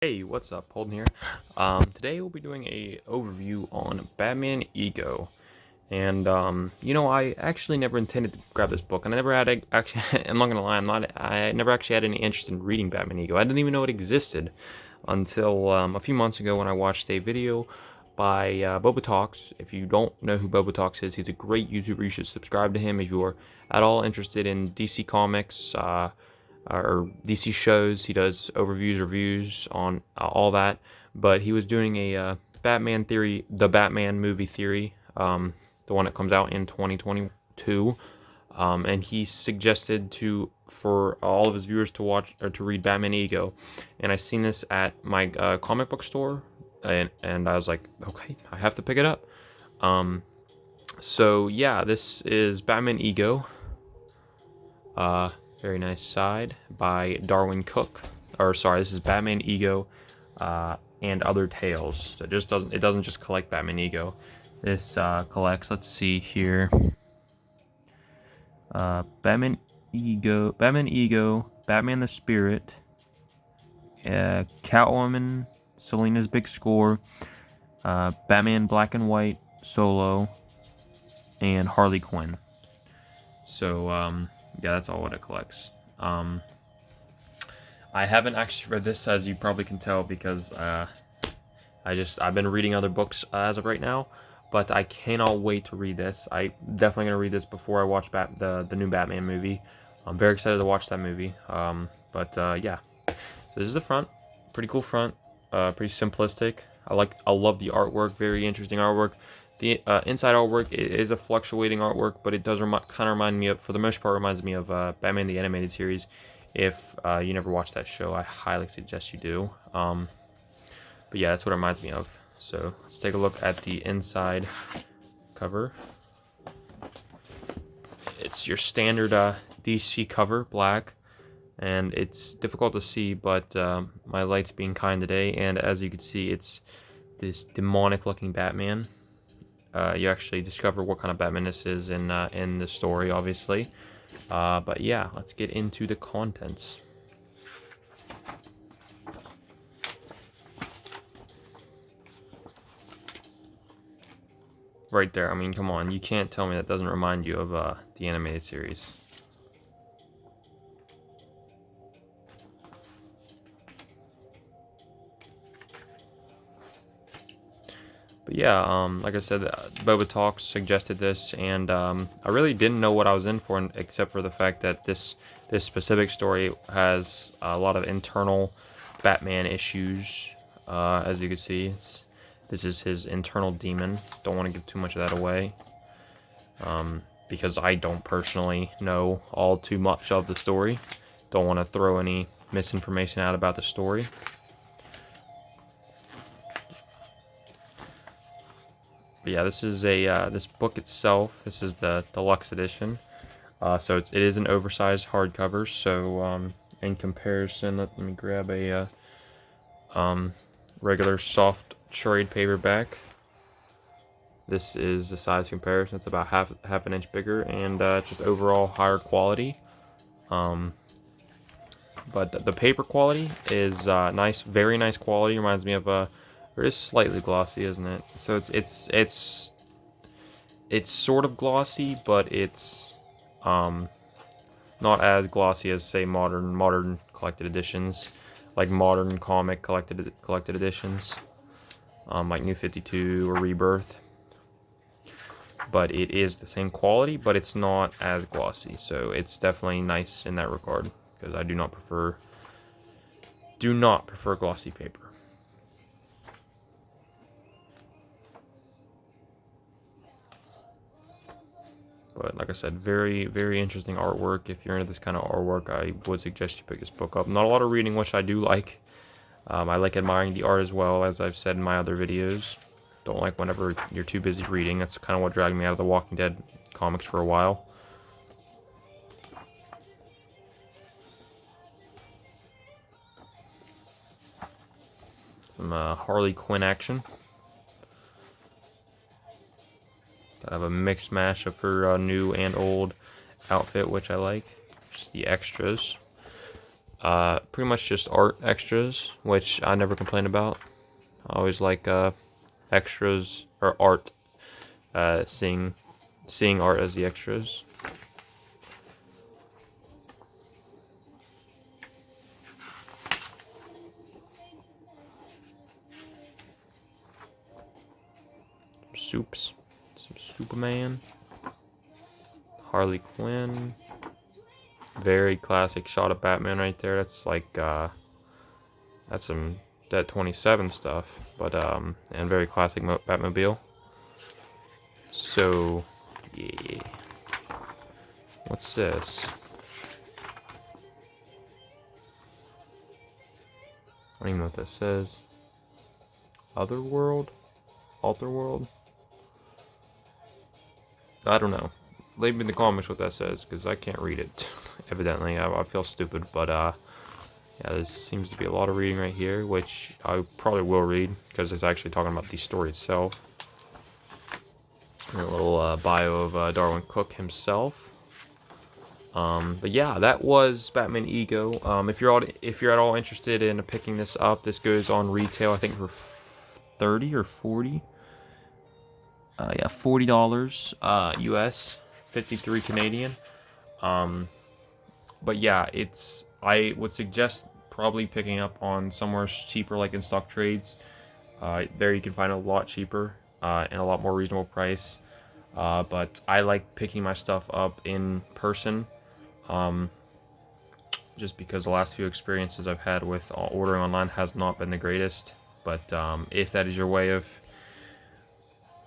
Hey, what's up? Holden here. Today we'll be doing a overview on Batman Ego, and I actually never intended to grab this book, and I never had actually. I'm not gonna lie, I never actually had any interest in reading Batman Ego. I didn't even know it existed until a few months ago when I watched a video by Boba Talks. If you don't know who Boba Talks is, he's a great YouTuber. You should subscribe to him if you are at all interested in DC Comics. Or DC shows. He does overviews, reviews on all that. But he was doing a Batman theory, the Batman movie theory, the one that comes out in 2022. And he suggested for all of his viewers to watch or to read Batman Ego. And I seen this at my comic book store, and I was like, okay, I have to pick it up. So yeah, this is Batman Ego. Very nice side by Darwin Cook. Or sorry, this is Batman Ego and Other Tales. So it doesn't just collect Batman Ego. This collects, let's see here. Batman Ego, Batman the Spirit, Catwoman, Selena's Big Score, Batman Black and White Solo, and Harley Quinn. So yeah, that's all what it collects. I haven't actually read this, as you probably can tell, because I've been reading other books as of right now, but I cannot wait to read this. I definitely gonna read this before I watch the new Batman movie. I'm very excited to watch that movie. Yeah. So this is the front, pretty cool front, pretty simplistic. I love the artwork, very interesting artwork. The inside artwork is a fluctuating artwork, but it does kind of remind me of, for the most part, reminds me of Batman the Animated Series. If you never watched that show, I highly suggest you do. But yeah, that's what it reminds me of. So let's take a look at the inside cover. It's your standard DC cover, black, and it's difficult to see, but my light's being kind today, and as you can see, it's this demonic-looking Batman. You actually discover what kind of Batman this is in the story, obviously. But yeah, let's get into the contents. Right there, I mean, come on, you can't tell me that doesn't remind you of the animated series. But yeah, like I said, Boba Talks suggested this, and I really didn't know what I was in for, except for the fact that this specific story has a lot of internal Batman issues. As you can see, this is his internal demon. Don't want to give too much of that away, because I don't personally know all too much of the story. Don't want to throw any misinformation out about the story. But yeah, this is this book itself. This is the Deluxe edition. So it is an oversized hardcover. So in comparison, let me grab a regular soft trade paperback. This is the size comparison. It's about half an inch bigger, and just overall higher quality. But the paper quality is nice, very nice quality. Reminds me of it is slightly glossy, isn't it? So it's sort of glossy, but it's not as glossy as, say, modern collected editions, like modern comic collected editions, like New 52 or Rebirth. But it is the same quality, but it's not as glossy, so it's definitely nice in that regard, because I do not prefer glossy paper. But like I said, very, very interesting artwork. If you're into this kind of artwork, I would suggest you pick this book up. Not a lot of reading, which I do like. I like admiring the art as well, as I've said in my other videos. Don't like whenever you're too busy reading. That's kind of what dragged me out of the Walking Dead comics for a while. Some Harley Quinn action. Kind of a mixed mash of her new and old outfit, which I like. Just the extras. Pretty much just art extras, which I never complain about. I always like extras or art, seeing art as the extras. Some Superman, Harley Quinn. Very classic shot of Batman right there. That's like that's some Dead 27 stuff, but and very classic Batmobile. So yeah, what's this? I don't even know what that says. Otherworld? Alterworld? I don't know. Leave me in the comments what that says, because I can't read it. Evidently, I feel stupid, but yeah, there seems to be a lot of reading right here, which I probably will read, because it's actually talking about the story itself. And a little bio of Darwin Cook himself. But yeah, that was Batman Ego. If you're at all interested in picking this up, this goes on retail, I think for 30 or 40. Yeah, $40 US, 53 Canadian. But yeah, I would suggest probably picking up on somewhere cheaper, like in stock trades. There you can find a lot cheaper and a lot more reasonable price. But I like picking my stuff up in person. Just because the last few experiences I've had with ordering online has not been the greatest. But if that is your way of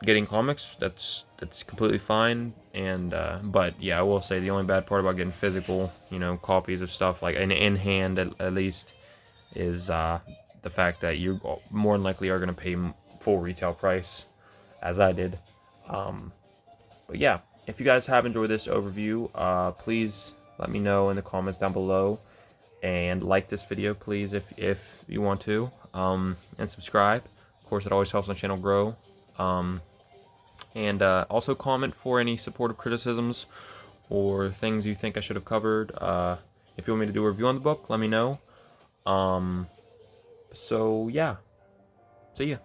getting comics, that's completely fine. And but yeah, I will say the only bad part about getting physical, copies of stuff like in hand at least, is the fact that you more than likely are going to pay full retail price, as I did. But yeah, if you guys have enjoyed this overview, please let me know in the comments down below, and like this video, please, if you want to, and subscribe. Of course, it always helps my channel grow. And also comment for any supportive criticisms or things you think I should have covered. If you want me to do a review on the book, let me know. So yeah, see ya.